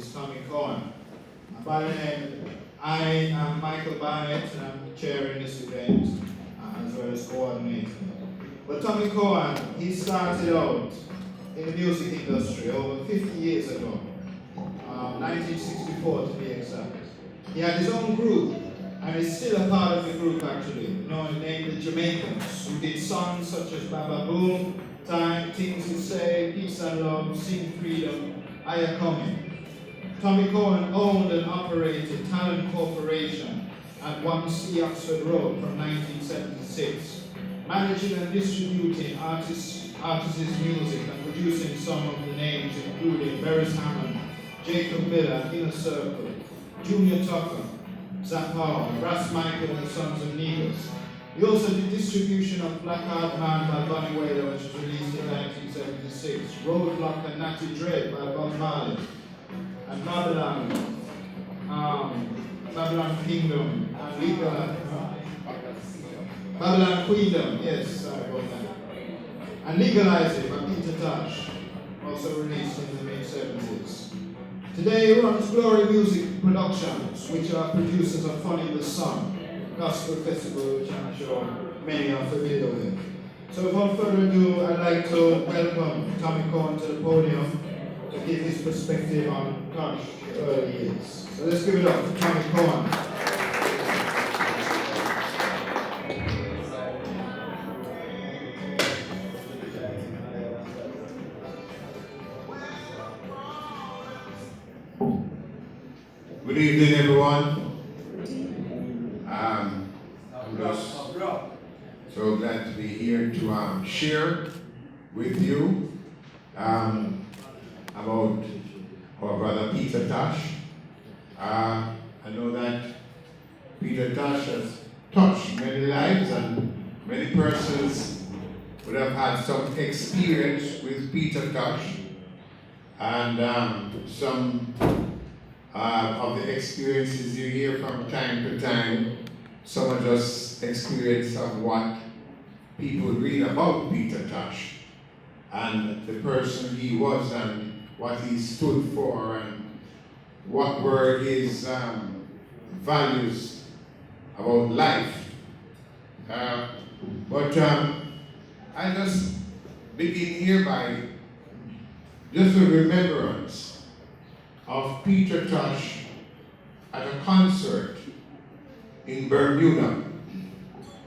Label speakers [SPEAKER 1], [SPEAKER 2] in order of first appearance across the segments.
[SPEAKER 1] is Tommy Cohen. By the name, I am Michael Barnett, and I'm chairing this event as well as coordinator. But Tommy Cohen, he started out in the music industry over 50 years ago, 1964 to be exact. He had his own group, and is still a part of the group actually, named the Jamaicans, who did songs such as Baba Boom, Time, Things You Say, Peace and Love, Sing Freedom, I Am Coming. Tommy Cohen owned and operated Talent Corporation at 1C Oxford Road from 1976, managing and distributing artists' music and producing some of the names including Beres Hammond, Jacob Miller, Inner Circle, Junior Tucker, Zach Howard, Ras Michael and the Sons of Negus. He also did distribution of Black Heart Man by Bunny Wailer, which was released in 1976, Roadblock and Natty Dread by Bob Marley, and Babylon Kingdom, and Babylon Queendom, yes, sorry about that. And Legalize It by Peter Tosh, also released in the mid-70s. Today he runs Glory Music Productions, which are producers of Funny the Sun, gospel festival, which I'm sure many are familiar with. So without further ado, I'd like to welcome Tommy Cohen to the podium to give his perspective on Tosh early years. So let's give it up to Tommy Cohen.
[SPEAKER 2] Good evening, everyone. I'm just so glad to be here to share with you about our brother Peter Tosh. I know that Peter Tosh has touched many lives, and many persons would have had some experience with Peter Tosh, and some of the experiences you hear from time to time, some are just experience of what people read about Peter Tosh and the person he was and what he stood for and what were his values about life. But I just begin here by just a remembrance of Peter Tosh at a concert in Bermuda.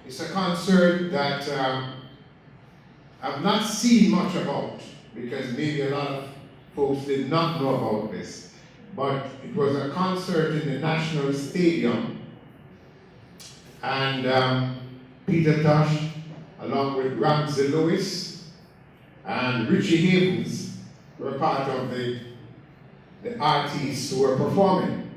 [SPEAKER 2] It's a concert that I've not seen much about because maybe a lot of folks did not know about this. But it was a concert in the National Stadium, and Peter Tosh, along with Ramsey Lewis and Richie Havens, were part of the artists who were performing.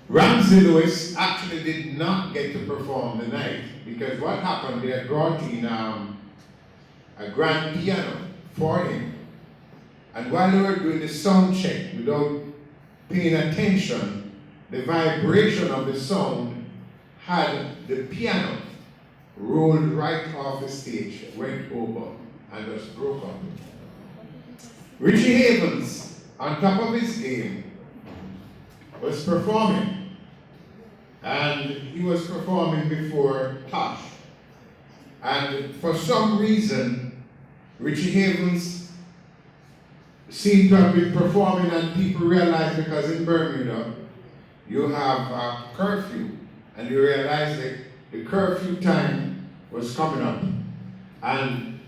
[SPEAKER 2] Ramsey Lewis actually did not get to perform the night because what happened, they had brought in a grand piano for him. And while they were doing the sound check, without paying attention, the vibration of the sound had the piano rolled right off the stage, went over, and just broke up. Richie Havens, on top of his game, was performing. And he was performing before Tosh. And for some reason, Richie Havens seemed to have been performing, and people realized, because in Bermuda, you have a curfew, and you realized that the curfew time was coming up. And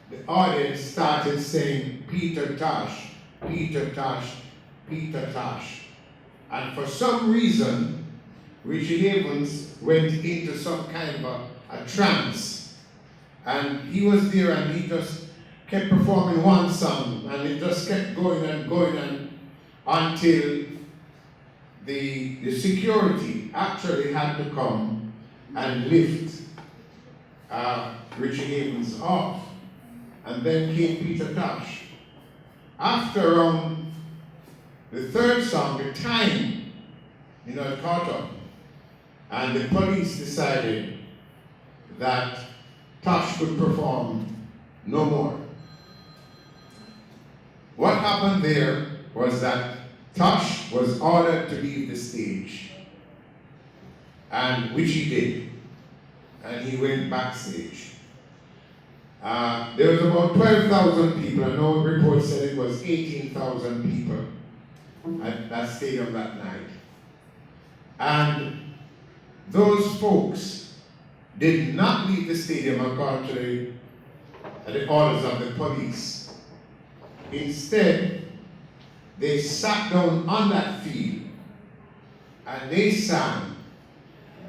[SPEAKER 2] the audience started saying, Peter Tosh, Peter Tosh, Peter Tosh. And for some reason, Richie Havens went into some kind of a trance. And he was there and he just kept performing one song, and it just kept going and going and until the security actually had to come and lift Richie Havens off. And then came Peter Tosh. After the third song, the time, it caught up. And the police decided that Tosh could perform no more. What happened there was that Tosh was ordered to leave the stage, and which he did, and he went backstage. There was about 12,000 people, and no report said it was 18,000 people at that stadium that night. And those folks did not leave the stadium according to the orders of the police. Instead, they sat down on that field and they sang,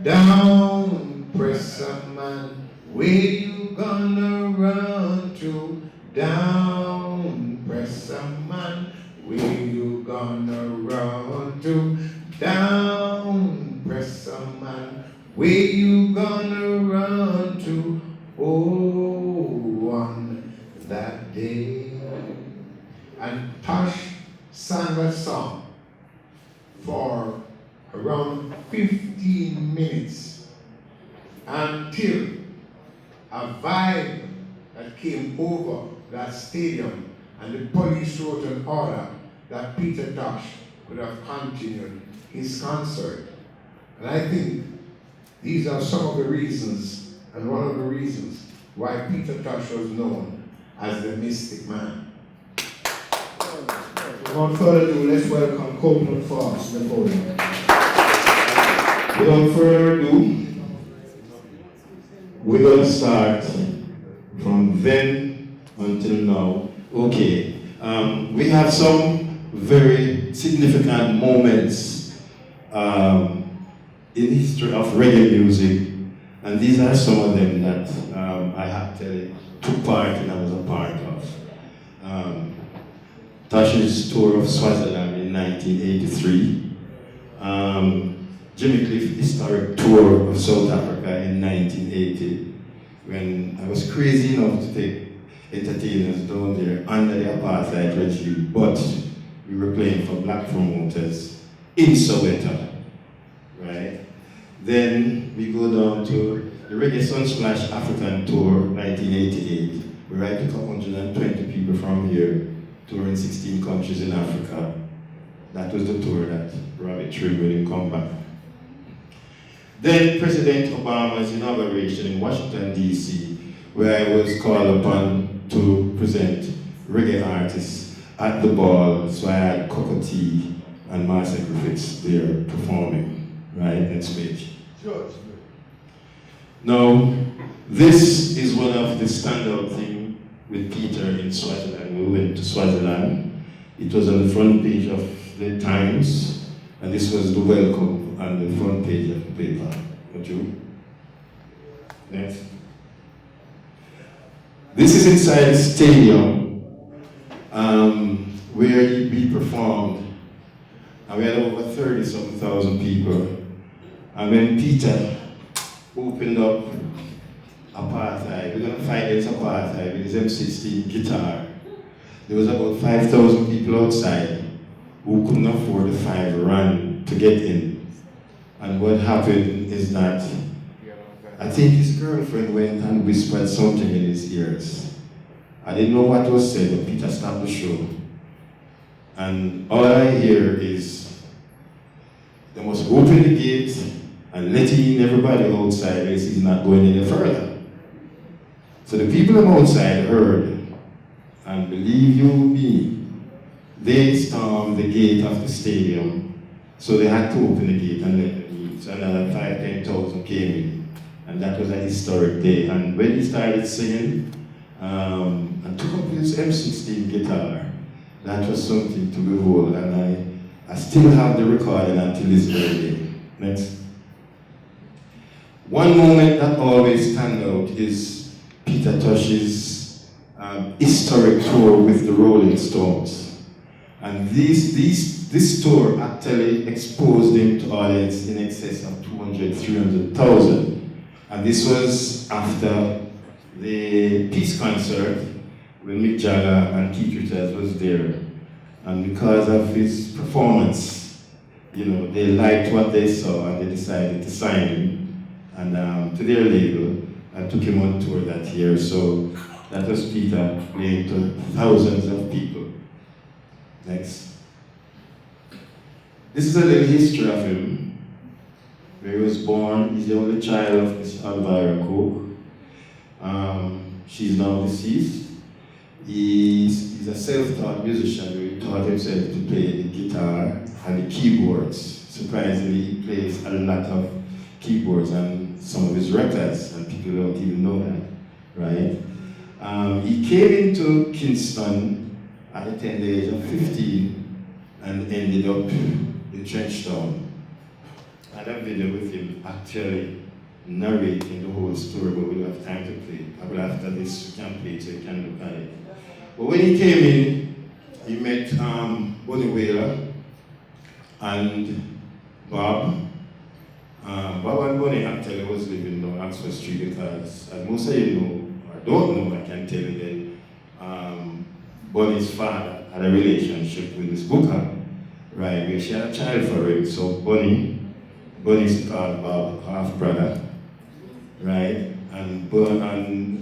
[SPEAKER 2] "Down, pressure man, where you gonna run to? Down, pressure man, where you gonna run to? Down, pressure man, where you gonna run to? Oh, on that day." And Tosh sang that song for around 15 minutes until a vibe that came over that stadium, and the police wrote an order that Peter Tosh could have continued his concert. And I think these are some of the reasons, and one of the reasons, why Peter Tosh was known as the Mystic Man.
[SPEAKER 1] Without further ado, let's welcome Copeland Fox to the podium. Without further ado, we're going to start from then until now. Okay, we have some very significant moments in the history of reggae music, and these are some of them that I actually took part in, I was a part of. Tosh's tour of Swaziland in 1983, Jimmy Cliff historic tour of South Africa in 1980, when I was crazy enough to take entertainers down there under the apartheid regime, but we were playing for black promoters in Soweto, right? Then we go down to the Reggae Sunsplash African Tour 1988, where I took 120 people from here, touring 16 countries in Africa. That was the tour that Robbie Tree when he come back. Then President Obama's inauguration in Washington, D.C., where I was called upon to present reggae artists at the ball. So I had Cocoa Tea and Marcia Griffiths there performing, right, next page.
[SPEAKER 2] Sure.
[SPEAKER 1] Now, this is one of the standout things with Peter in Swaziland. We went to Swaziland. It was on the front page of the Times, and this was the welcome on the front page of the paper. Would you? Next. This is inside the stadium where we performed, and we had over 30,000 people. And when Peter opened up apartheid, we're going to fight against apartheid with his M16 guitar. There was about 5,000 people outside who couldn't afford the £5 to get in. And what happened is that I think his girlfriend went and whispered something in his ears. I didn't know what was said, but Peter stopped the show. And all I hear is, they must open the gate and let in everybody outside, else he's not going any further. So the people outside heard, and believe you me, they stormed the gate of the stadium. So they had to open the gate and let them in. So another 5,000-10,000 came in. And that was a historic day. And when he started singing, and took up his M16 guitar, that was something to behold. And I still have the recording until this very day. Next. One moment that always stands out is Peter Tosh's historic tour with the Rolling Stones. And this tour actually exposed him to audience in excess of 300,000. And this was after the peace concert when Mick Jagger and Keith Richards was there. And because of his performance, you know, they liked what they saw and they decided to sign him and to their label and took him on tour that year. So that was Peter playing to thousands of people.
[SPEAKER 3] Next. This is a little history of him. Where he was born, he's the only child of Miss Elvira Cook. She's now deceased. He's a self-taught musician who taught himself to play the guitar and the keyboards. Surprisingly, he plays a lot of keyboards on some of his records, and people don't even know that, right? He came into Kingston at the tender age of 15 and ended up in Trenchtown. I had a video with him actually narrating the whole story, but we don't have time to play. Probably after this, we can play it so you can look at it. But when he came in, he met Bonnie Whaler and Bob. Bob and Bonnie actually was living on Oxford Street because, as most of you know, or don't know, I can tell you that Bonnie's father had a relationship with Miss Booker, right, where she had a child for him. So Bonnie's called Bob half-brother, right? And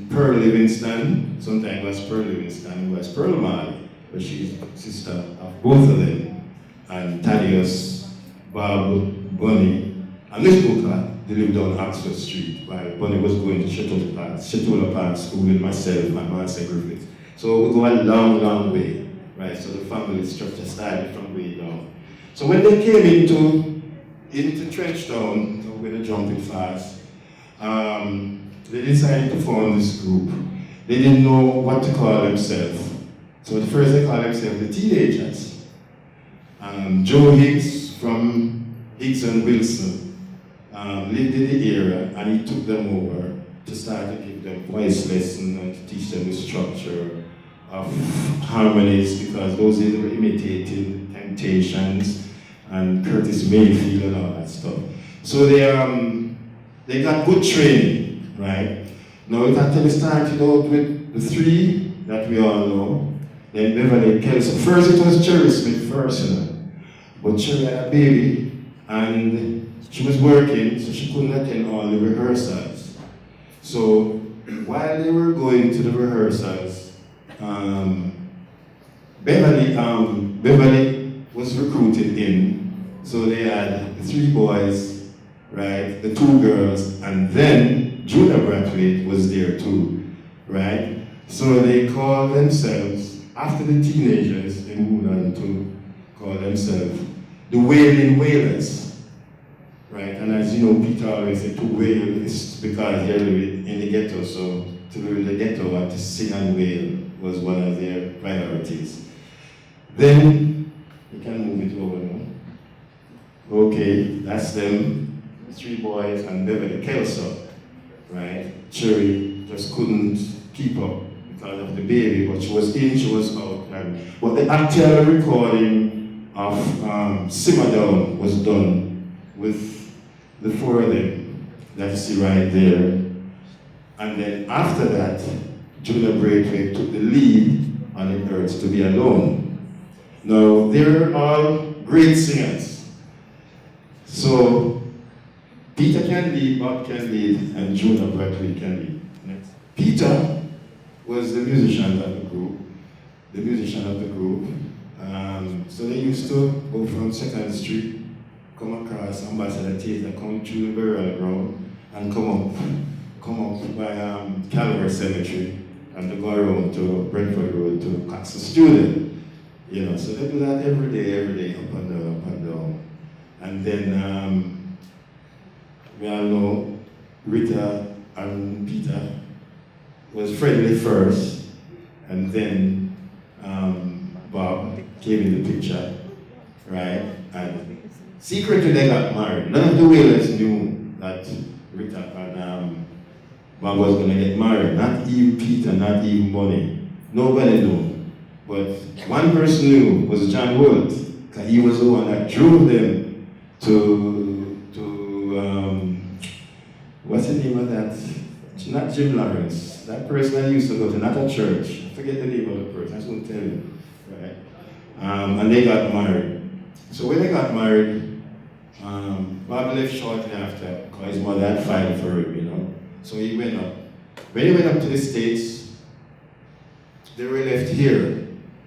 [SPEAKER 3] Pearl Livingston, sometimes it was Pearl Livingston, it was Pearl Marley, but she's sister of both of them. And Thaddeus, Bob, Bonnie, and Miss Booker, they lived on Oxford Street, while Bonnie was going to Shetula Park School with myself and Marcel Griffith. So we go a long, long way, right? So the family structure started from way down. So when they came into Trenchtown, so we're jumping fast, they decided to form this group. They didn't know what to call themselves. So at first they called themselves the Teenagers. Joe Higgs from Higgs and Wilson lived in the area, and he took them over to start to give them voice lessons and to teach them the structure of harmonies, because those days they were imitating Temptations and Curtis Mayfield and all that stuff. So they got good training, right? Now it actually started out with the three that we all know. Then Beverly Kelso. First it was Cherry Smith first, you know. But Cherry had a baby and she was working, so she couldn't attend all the rehearsals. So while they were going to the rehearsals, Beverly was recruited in. So they had the three boys, right, the two girls, and then Junior Brathwaite was there too, right? So they called themselves, after the Teenagers, they moved on to call themselves the Wailing Wailers, right? And as you know, Peter always said to wail is because they're in the ghetto, so to be in the ghetto and to sing and wail was one of their priorities. Then, you can move it over now. Okay, that's them, the three boys and Beverly Kelso, right? Cherry just couldn't keep up because of the baby, but she was in, she was out. But the actual recording of Simmer Down was done with the four of them that you see right there. And then after that, Junior Braithwaite took the lead on the Earth to Be Alone. Now, they're all great singers. So, Peter can lead, Bob can lead, and Junior Braithwaite can lead. Next. Peter was the musician of the group. So they used to go from 2nd Street, come across Ambassador Theatre, come through the burial ground, and come up by Calvary Cemetery, and to go around to Brentford Road to Caxton Student. You know, so they do that every day, up and down. And then we all know Rita and Peter was friendly first, and then Bob came in the picture, right? And secretly they got married. None of the Wailers knew that Rita and Bob was going to get married. Not even Peter, not even Bonnie. Nobody knew. But one person knew, was John Wood, because he was the one that drove them to what's the name of that? Not Jim Lawrence. That person I used to go to, not a church. I forget the name of the person, I just won't tell you. Right? And they got married. So when they got married, Bob left shortly after, because his mother had filed for him, you know. So he went up. When he went up to the States, they were left here.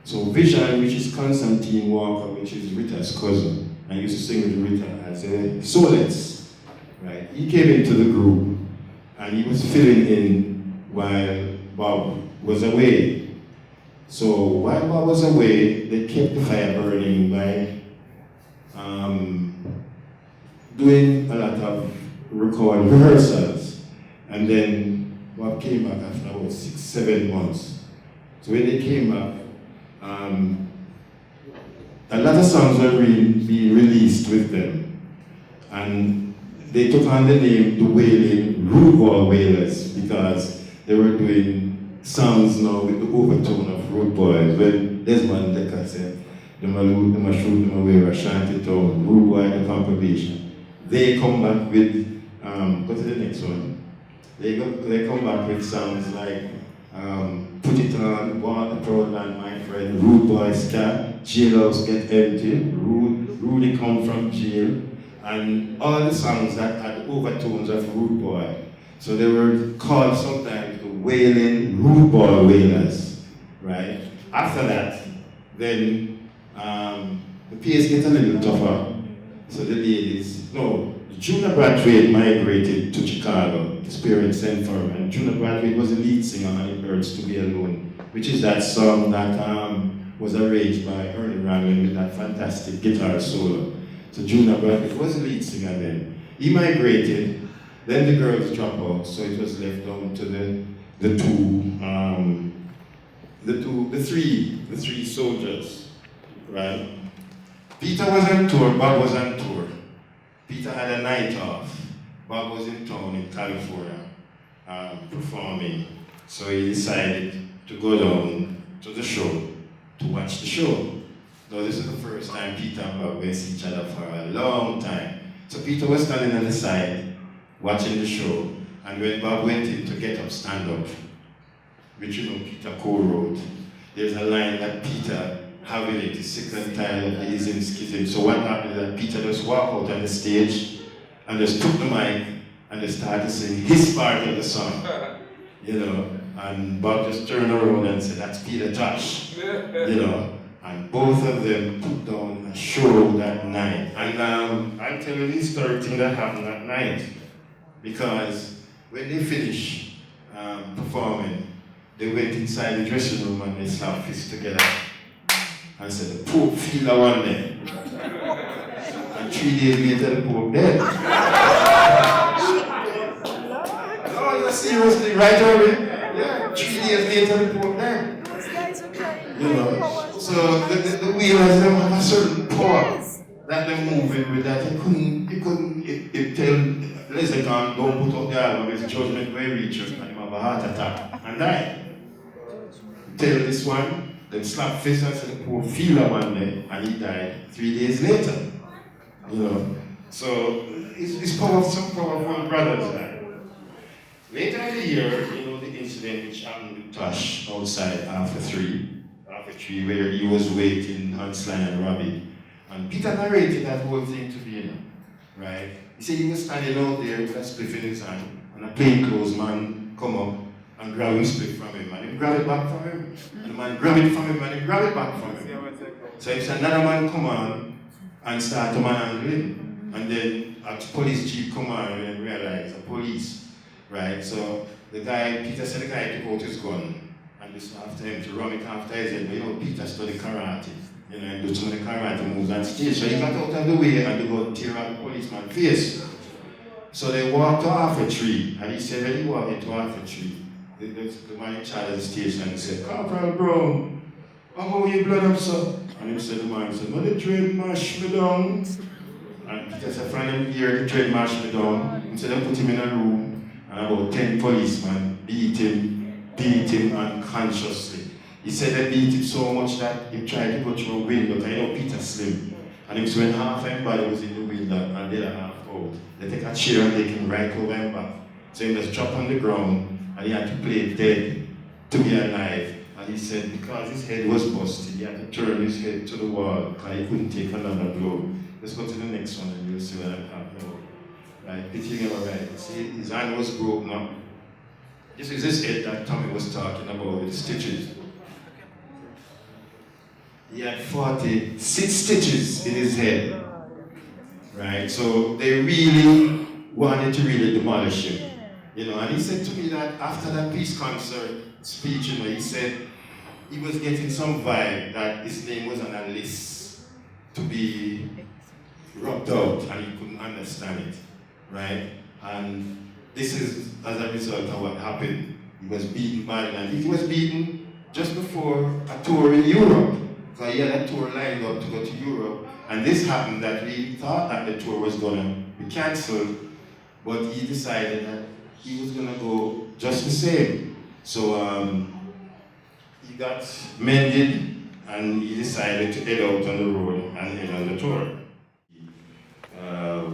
[SPEAKER 3] So Vision, which is Constantine Walker, which is Rita's cousin, I used to sing with Rita as a soloist, right? He came into the group and he was filling in while Bob was away. So while Bob was away, they kept the fire burning by doing a lot of rehearsals. And then Bob came back after about 6-7 months. So when they came back, a lot of songs were being released with them. And they took on the name the Wailing Rude Boy Wailers because they were doing songs now with the overtone of Rude Boys. When Desmond Decker said, them a shoot, them a wear a shanty town, Rude Boy the compilation. They come back with, go to the next one. They come back with songs like Put It On, Walk the Proud Land, My Friend, Rude Boy Scat, Jailhouse Get Empty, Rudy Come From Jail, and all the songs that had overtones of Rude Boy. So they were called sometimes the Wailing Rude Boy Wailers, right? After that, then the pace gets a little tougher. So the Junior Bradford migrated to Chicago. His parents sent for him, and Junior Bradford was the lead singer on It Hurts to Be Alone, which is that song that was arranged by Ernie Ranglin with that fantastic guitar solo. So Junior Bradford was the lead singer then. He migrated, then the girls dropped out, so it was left down to the three soldiers, right? Peter was on tour, Bob was on tour. Peter had a night off. Bob was in town in California performing. So he decided to go down to the show to watch the show. Now this is the first time Peter and Bob will see each other for a long time. So Peter was standing on the side watching the show, and when Bob went in to get up, stand up, which Peter co-wrote, there's a line that Peter having it, is sick and tired of the ism schism. So what happened is that Peter just walked out on the stage and just took the mic and just started to sing his part of the song. And Bob just turned around and said, that's Peter Tosh. And both of them put down a show that night. And I'll tell you the historic thing that happened that night. Because when they finished performing, they went inside the dressing room and they slapped fists together and said, the Pope feel a one day. And 3 days later, the Pope dead. No, it's a serious thing, right, Owen? Yeah, 3 days later, the Pope dead. So the wheelers, them have a certain power that they're moving with that. It tell Leslie don't put up the album, it's judgment where he reaches, and he have a heart attack and die. Tell this one, then slap fist and said, poor feel one day, and he died 3 days later. So it's some powerful brothers there. Later in the year, the incident which happened with Tosh outside after three, where he was waiting on Sly and Robbie. And Peter narrated that whole thing to me, right? He said he was standing out there with a spliff in his hand, and a plainclothes man come up and grab his spliff from him, and he grab it back from him. And the man grab it from him, and he grab it back from him. So if another man come on and start to manhandle him, and then a police chief come on and realize the police, right? So Peter said the guy took out his gun and just after him to run it after his head. But Peter studied karate, and do some of the karate moves on stage. So he got out of the way and they go tear out the policeman's face. So they walked to half a tree, and he said when he walked into half a tree, the man in charge of the station and he said, Corporal Brown, how you blood up, sir? And he said, the man said, no, the dread mash me down. And Peter said, from him here, the dread mash me down. He said, they put him in a room, and about 10 policemen beat him unconsciously. He said they beat him so much that he tried to go through a window, because Peter slim. And he said when half his body was in the window and the other half out, they take a chair and take him right over him back. So he just dropped on the ground and he had to play dead to be alive. And he said because his head was busted, he had to turn his head to the wall because he couldn't take another blow. Let's go to the next one and you'll see what I'm talking about. Right, pitching him right. See, his hand was broken up. This is his head that Tommy was talking about with the stitches. he had 46 stitches in his head. Right? So they really wanted to really demolish him. You know, and he said to me that after that peace concert speech, you know, he said he was getting some vibe that his name was on a list to be rubbed out and he couldn't understand it. Right? And this is as a result of what happened. He was beaten badly, and he was beaten just before a tour in Europe. So he had a tour lined up to go to Europe, and this happened that we thought that the tour was gonna be cancelled, but he decided that he was gonna go just the same. So he got mended, and he decided to head out on the road and head on the tour.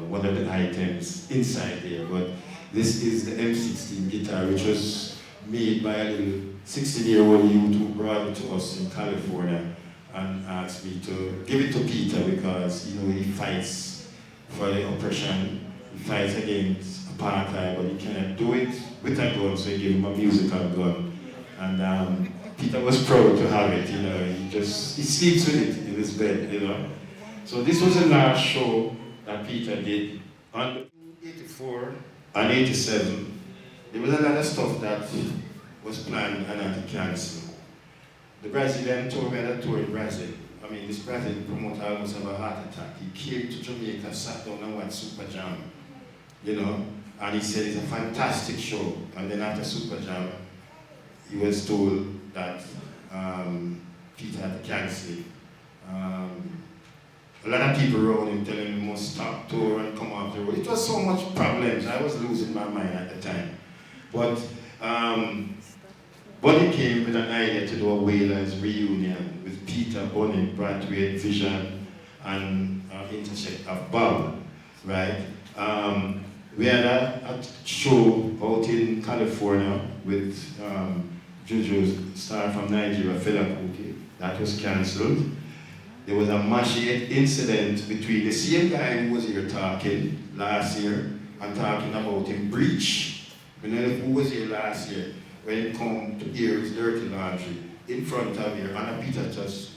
[SPEAKER 3] One of the items inside there, but this is the M16 guitar, which was made by a little 16-year-old youth who brought it to us in California and asked me to give it to Peter because, you know, he fights for the oppression, he fights against apartheid, but he cannot do it with a gun, so he gave him a musical gun. And Peter was proud to have it, you know, he sleeps with it in his bed, you know. So this was the last show that Peter did. On 84 and 87, there was a lot of stuff that was planned and had to cancel. The Brazilian tour, we had a tour in Brazil. I mean, this Brazilian promoter almost had a heart attack. He came to Jamaica, sat down and watched Super Jam, you know, and he said it's a fantastic show. And then after Super Jam, he was told that Peter had to cancel it. A lot of people around him telling him he must stop tour and come off the road. It was so much problems. I was losing my mind at the time. But Buddy came with an idea to do a Wailers reunion with Peter, Bonnie, Bradway, Vision, and intersect of Bob, right? We had a show out in California with Juju's star from Nigeria, Fela Kuti. That was cancelled. There was a Mashiach incident between the same guy who was here talking last year and talking about him breach. You know who was here last year when it come to air his dirty laundry in front of here, and Peter just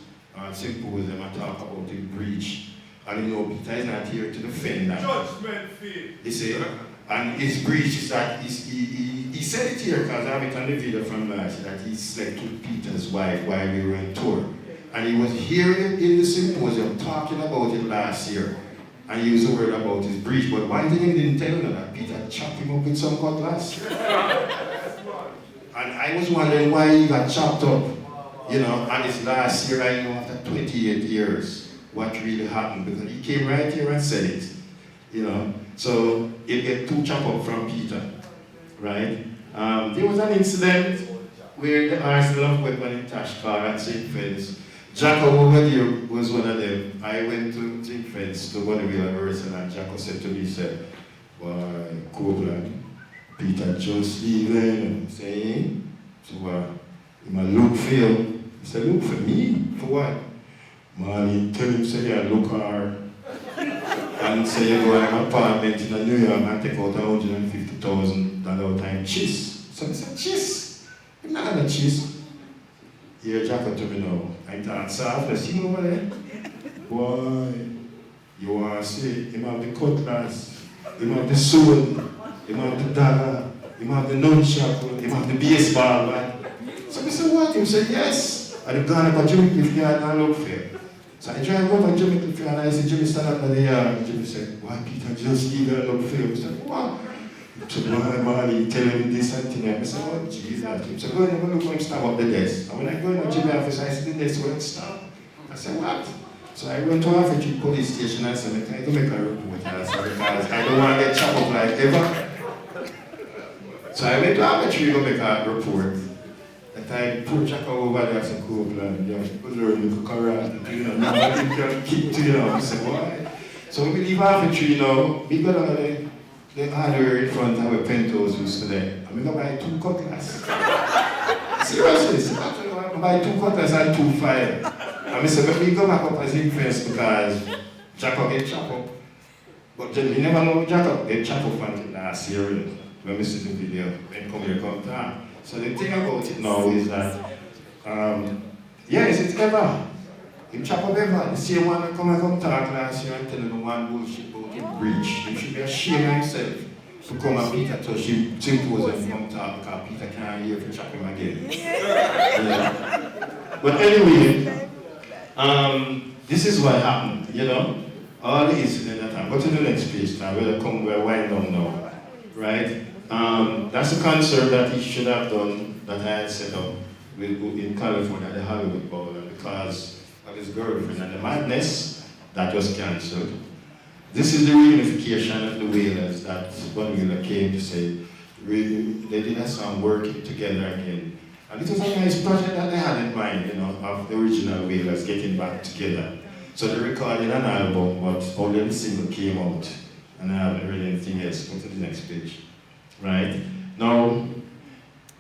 [SPEAKER 3] Symposium and talk about him breach. And you know, Peter is not here to defend that.
[SPEAKER 4] Judgment field.
[SPEAKER 3] You see, and his breach is that he said it here because I have it on the video from last year that he slept with Peter's wife while we were on tour. And he was here in the Symposium talking about it last year. And he used the word about his breach. But one thing he didn't tell him that Peter chopped him up with some cutlass. And I was wondering why he got chopped up. You know, and it's last year, I know after 28 years, what really happened. Because he came right here and said it. You know, so he get two chop up from Peter. Right? There was an incident where the arsenal of weapons in Tosh car at St. Fence. Jacko over there was one of them. I went to St. Fence to one of the rehearsal, and Jacko said to me, he said, "Boy, Copeland, Peter just leaving." I'm saying, so he might look for you. He said, "Look for me? For what?" Man, tell him, say, "Yeah, look hard." And say, "You go to an apartment in New York and take out $150,000 time chiss." So I said, "Chiss? I'm not gonna chiss." Here, Jacko to me now. I thought, soft, see him over there? Boy, you want to see, him have the cutlass, him have the sword, him have the dagger, him have the nunchuck, him have the baseball bat. So I said, what? He said, yes. And I've gone up to Jimmy Cliff Yard and look for him. So I drive over to Jimmy Cliff Yard and I said, Jimmy, stand up at the yard. And Jimmy said, why, Peter, just leave and look for him. I said, what? To my money, telling him this and thing. I said, oh, Jesus. He said, go and have a look when him stop up the desk. And when I go in the Jimmy office, I see the desk where it stop. I said, what? So I went to African police station and I said, I don't make a report. And I said, because I don't want to get chopped up like ever. So I went to African to make a report. That I put Jacko over there, I said, cool, plan. You have to learn the karate, you know, now you can keep to, you know. I said, why? So we leave African, you know, we go down there. The hardware in front of a penthouse used today. I'm going to buy 2 cutlass. Seriously, I'm going to buy 2 cutlass and 2 fire. And I said, let me go back up as influence because Jacko get chopped up. But then we never know Jacko get chopped up until last year when we see the video, when come here come down. So the thing about it now is that, yes, it's ever. Him chop up everyone. The same one that come talk last year and tell him one bullshit about him breach. He should be ashamed of himself to come and Peter Tosh him Symposium come talk because Peter can't hear if you chop him again. Yeah. But anyway, this is what happened, you know. All the incident that happened. Go to the next page now. We're wind down now. Right? That's a concert that he should have done that I had set up in California at the Hollywood Bowl, and because of his girlfriend and the madness that was cancelled. This is the reunification of the Wailers that one Wailer came to say. They did a song working together again. And it was a nice project that they had in mind, you know, of the original Wailers getting back together. So they recorded an album, but only the single came out. And I haven't heard anything else. Go to the next page. Right? Now,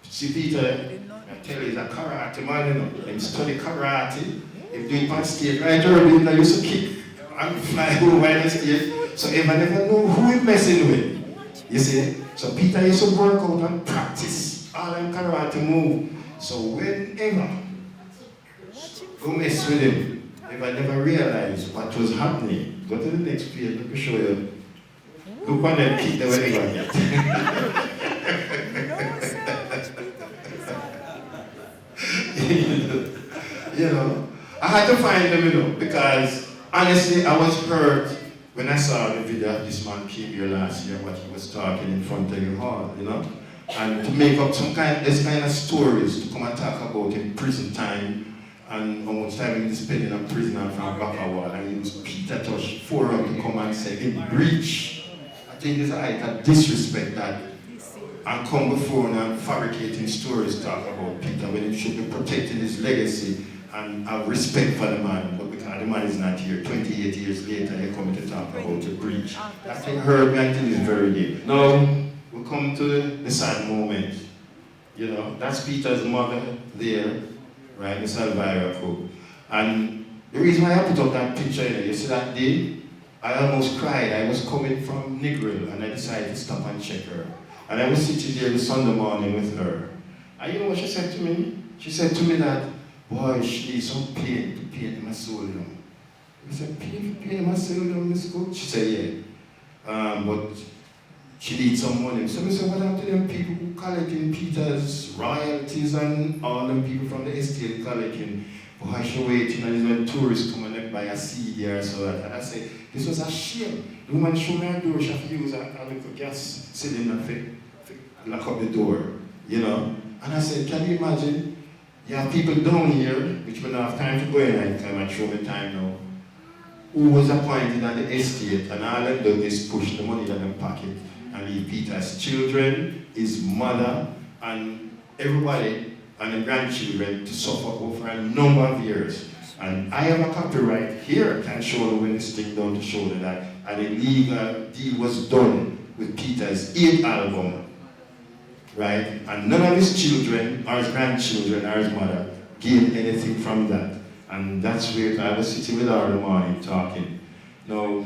[SPEAKER 3] see Peter, I tell you, he's a karate man, you know. He study karate. If doing on stage, right, Jordan, I used to kick and fly over the stage. So if I never know who he's messing with. You see? So Peter used to work out and practice all them karate move. So whenever go mess with him, if I never realized what was happening, go to the next page, let me show you. Look on them kick them when they got You know, I had to find them, you know, because honestly I was hurt when I saw the video. This man came here last year, what he was talking in front of the hall, you know, and to make up this kind of stories to come and talk about in prison time and how much time he was spending in prison and from Bacawal, and it was Peter Tosh forum to come and say in breach. I think it's a disrespect that and come before and fabricating stories talk about Peter when he should be protecting his legacy and have respect for the man, but because the man is not here, 28 years later, they're coming to talk about the breach. That thing hurt me until this very day. Now, we come to the sad moment. You know, that's Peter's mother there, right, Miss Elvira Cook. And the reason why I put up that picture, you see that day, I almost cried. I was coming from Negril and I decided to stop and check her. And I was sitting there the Sunday morning with her. And you know what she said to me? She said to me that, boy, she needs some pain in my soul. You know. I said, pain in my soul, Miss Cook? She said, yeah. But she needs some money. So I said, what happened to them people who collecting Peter's royalties and all them people from the estate collecting? Boy, she waiting and when tourists come and buy a CD or so that. And I said, this was a shame. The woman showed me a door, she had to use a little gas cylinder to lock up the door, you know. And I said, can you imagine? You have people down here, which we don't have time to go in and time and show me time now, who was appointed at the estate, and all they do is push the money in their pocket and leave Peter's children, his mother, and everybody, and the grandchildren to suffer over a number of years. And I have a copyright here, can show you when this thing down to show you that an illegal deal was done with Peter's 8th album. Right? And none of his children, or his grandchildren, or his mother gained anything from that. And that's where I was sitting with her in the morning talking. Now,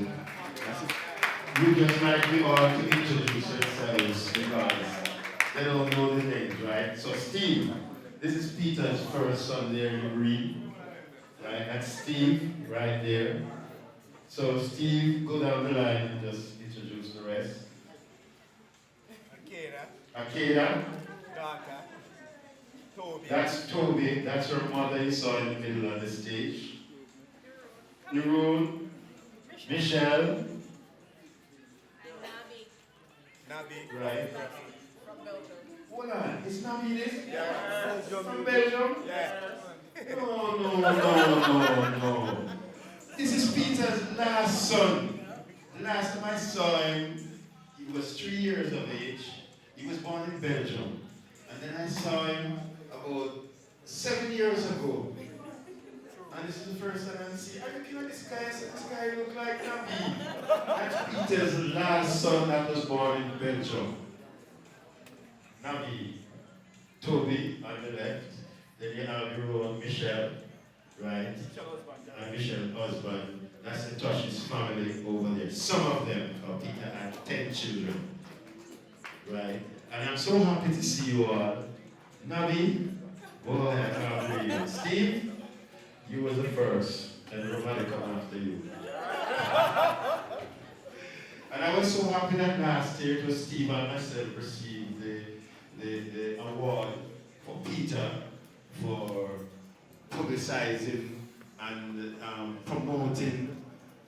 [SPEAKER 3] you just like me all to introduce yourselves because they don't know the names, right? So Steve, this is Peter's first son there in green. Right? That's Steve right there. So Steve, go down the line and just introduce the rest. Akeda. Toby. That's Toby. That's her mother you saw in the middle of the stage. Nurul. Michelle. Nabi. Right. From Belgium. Hold on. Is Nabi this? Yeah. From Belgium? Yeah. No. This is Peter's last son. The last time I saw him, he was 3 years of age. He was born in Belgium. And then I saw him about 7 years ago. And this is the first time I see, are you looking at this guy? This guy look like Nabi. That's Peter's last son that was born in Belgium. Nabi. Toby on the left. Then you have your own Michelle, right? And Michelle's husband. That's the Tosh's family over there. Some of them, Peter had 10 children. Right? And I'm so happy to see you all. Nabi, boy, I can't believe it. Steve, you were the first. and nobody come after you. And I was so happy that last year it was Steve and myself received the award for Peter for publicizing and promoting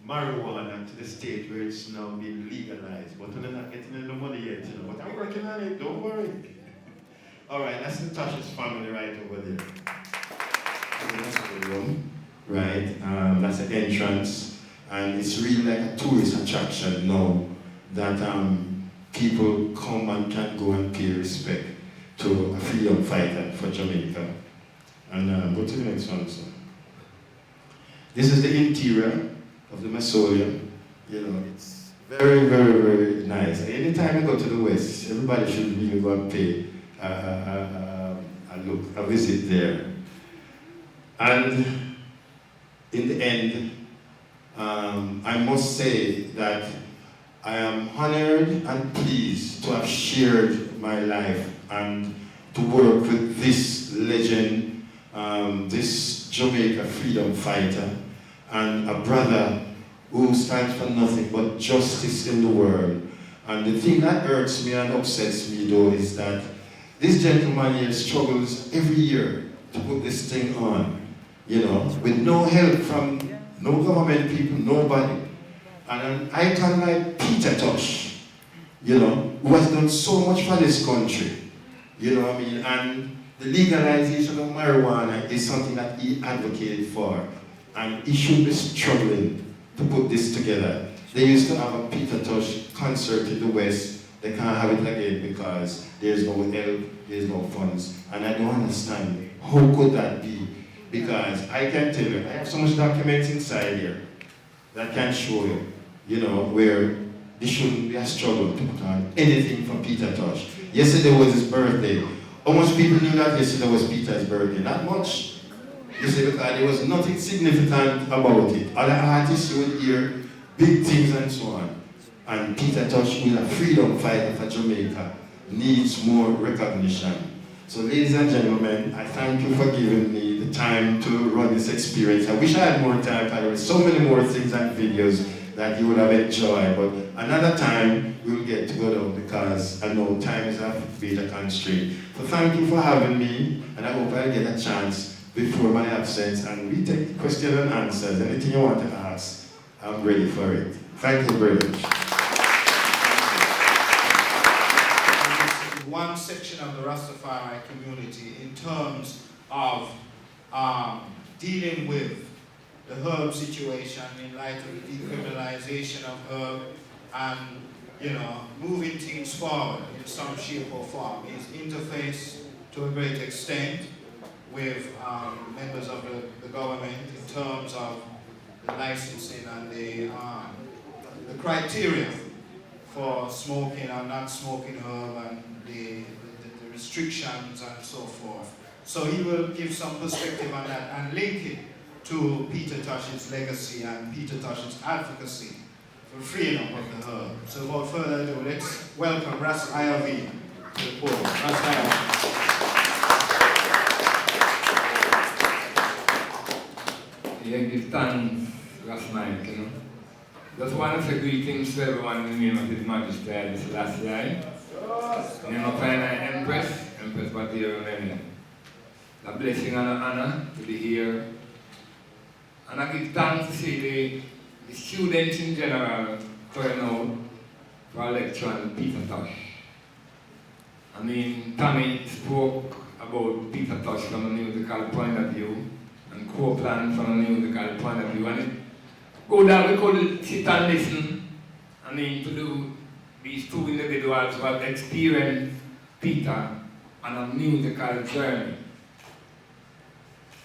[SPEAKER 3] marijuana to the state where it's now being legalized. But we're not getting any money yet, you know. But I'm working on it, don't worry. All right, that's the Tosh's family right over there. So that's the room, right? That's the entrance. And it's really like a tourist attraction now that people come and can go and pay respect to a freedom fighter for Jamaica. And go to the next one, sir. This is the interior of the mausoleum. You know, it's very, very, very nice. Anytime you go to the West, everybody should really go and pay a visit there. And in the end, I must say that I am honored and pleased to have shared my life and to work with this legend, this Jamaica freedom fighter, and a brother who stands for nothing but justice in the world. And the thing that hurts me and upsets me though is that this gentleman here struggles every year to put this thing on, you know, with no help from no government people, nobody. And an icon like Peter Tosh, you know, who has done so much for this country, you know what I mean? And the legalization of marijuana is something that he advocated for. And he should be struggling to put this together. They used to have a Peter Tosh concert in the West. They can't have it again because there's no help, there's no funds. And I don't understand, how could that be? Because I can tell you, I have so much documents inside here that can show you, you know, where there shouldn't be a struggle to put on anything for Peter Tosh. Yesterday was his birthday. How much people knew that yesterday was Peter's birthday? Not much. You see, because there was nothing significant about it. Other artists you would hear big things and so on. And Peter Tosh, who is a freedom fighter for Jamaica, needs more recognition. So ladies and gentlemen, I thank you for giving me the time to run this experience. I wish I had more time, because there were so many more things and videos that you would have enjoyed. But another time, we'll get to go down because I know time is a bit of constraint. So thank you for having me, and I hope I'll get a chance before my absence, and we take questions and answers. Anything you want to ask, I'm ready for it. Thank you very much.
[SPEAKER 1] One section of the Rastafari community in terms of dealing with the herb situation in light of the decriminalization of herb and, you know, moving things forward in some shape or form. Is interface to a great extent with members of the government in terms of the licensing and the criteria for smoking and not smoking herb and the restrictions and so forth. So he will give some perspective on that and link it to Peter Tosh's legacy and Peter Tosh's advocacy for freedom of the herb. So without further ado, let's welcome Ras IRV to the podium. Ras IRV.
[SPEAKER 4] Yeah, give thanks last night, you know. Just want to say greetings to everyone in the name of His Majesty this last night. You know, final Empress Batio Nene. A blessing and an honor to be here. And I give thanks to see the students in general turn out for a lecture on Peter Tosh. I mean, Tommy spoke about Peter Tosh from a musical point of view, and co-plan from a musical point of view. And it go that we could sit and listen, I mean, to do these two individuals who have experienced Peter on a musical journey.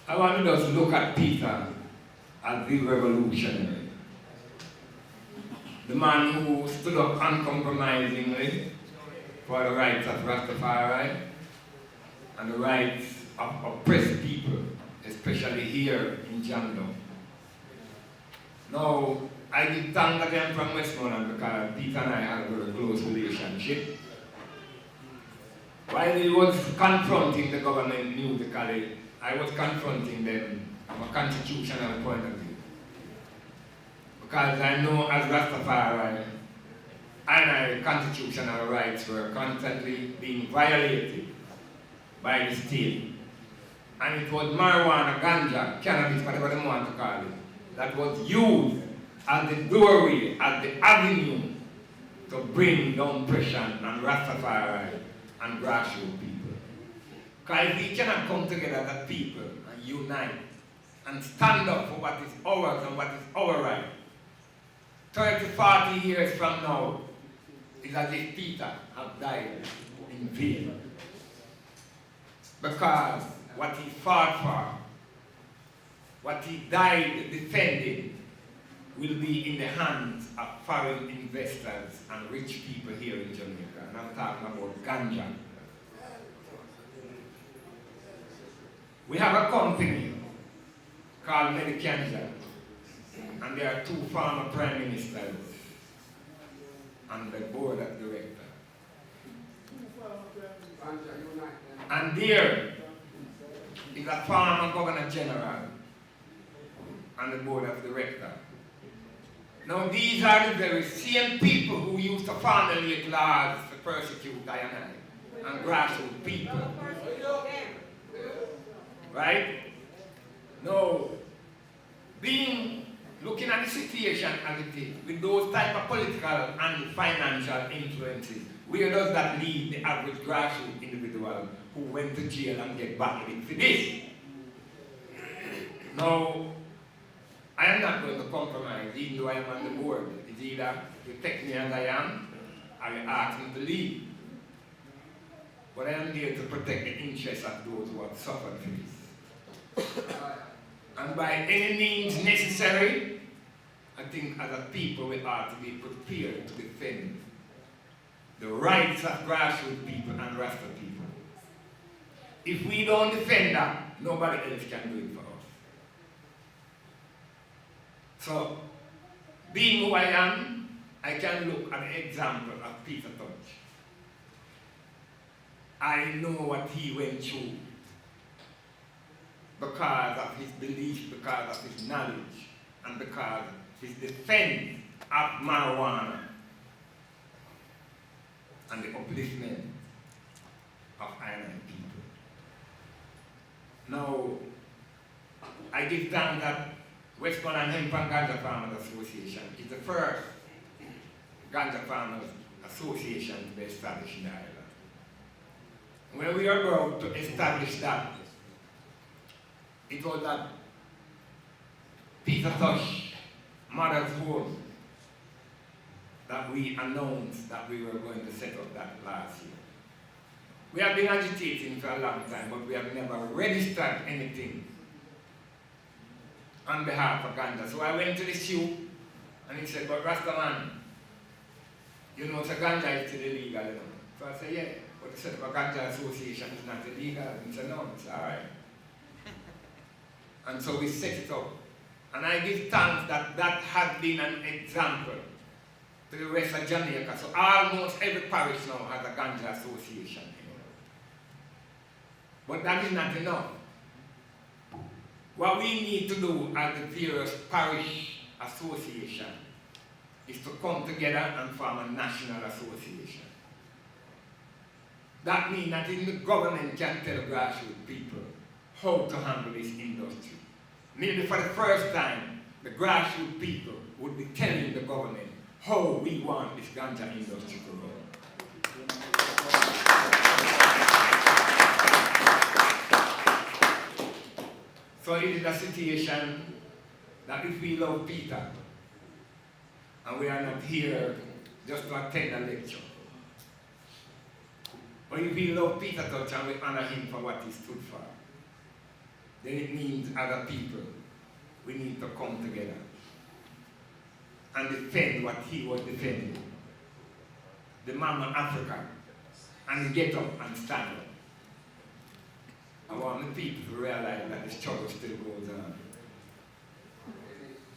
[SPEAKER 4] I want to just look at Peter as the revolutionary. The man who stood up uncompromisingly for the rights of Rastafari and the rights of oppressed people, especially here in Jando. Now, I give thanks again from Westmoreland because Peter and I had a very close relationship. While he was confronting the government musically, I was confronting them from a constitutional point of view. Because I know as Rastafari, and our constitutional rights were constantly being violated by the state. And it was marijuana, ganja, cannabis, whatever they want to call it, that was used as the doorway, as the avenue to bring down pressure on Rastafari and grassroots people. Because if we cannot come together as people and unite and stand up for what is ours and what is our right, 30, 40 years from now, it's as if Peter have died in vain. Because what he fought for, what he died defending, will be in the hands of foreign investors and rich people here in Jamaica. And I'm talking about ganja. We have a company called Medicanja, and there are 2 former prime ministers on the board of directors. And there is a former governor general on the board of directors. Now these are the very same people who used to formulate laws to persecute I and grassroots people. Right? Now, looking at the situation as it is, with those type of political and financial influences, where does that leave the average grassroots individual who went to jail and get battled for this? Now, I am not going to compromise, even though I am on the board. It's either you take me as I am, or you ask me to leave. But I am there to protect the interests of those who have suffered for this. And by any means necessary, I think as a people we ought to be prepared to defend the rights of grassroots people and Rasta people. If we don't defend that, nobody else can do it for us. So, being who I am, I can look at the example of Peter Tosh. I know what he went through because of his belief, because of his knowledge, and because of his defense of marijuana and the upliftment of island people. Now, I give thanks that Westmoreland Hemp and Ganja Farmers Association is the first Ganja Farmers Association to be established in the island. When we are about to establish that, it was at Peter Tosh mother's home that we announced that we were going to set up that last year. We have been agitating for a long time, but we have never registered anything on behalf of Ganja. So I went to the shoe and he said, but Rastaman, you know, so Ganja is still illegal, you know. So I said, yeah, but he said, but Ganja Association is not illegal. And he said, no, it's all right. And so we set it up. And I give thanks that that has been an example to the rest of Jamaica. So almost every parish now has a Ganja Association. But that is not enough. What we need to do as the various parish association is to come together and form a national association. That means that even the government can tell grassroots people how to handle this industry. Maybe for the first time, the grassroots people would be telling the government how we want this ganja industry to run. So it is a situation that if we love Peter, and we are not here just to attend a lecture, but if we love Peter Tosh and we honor him for what he stood for, then it means other people, we need to come together and defend what he was defending. The Mama Africa, and get up and stand up. I want the people to realize that the struggle still goes on.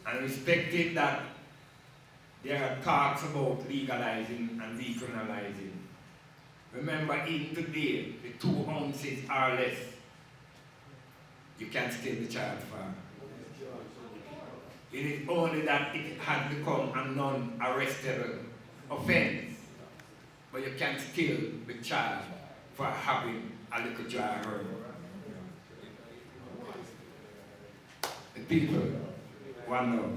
[SPEAKER 4] And respecting that there are talks about legalizing and decriminalizing. Remember, even today, the 2 ounces or less, you can't steal the child for. It is only that it has become a non-arrestable offense. But you can still be charged for having a little dry herb. The people want to know.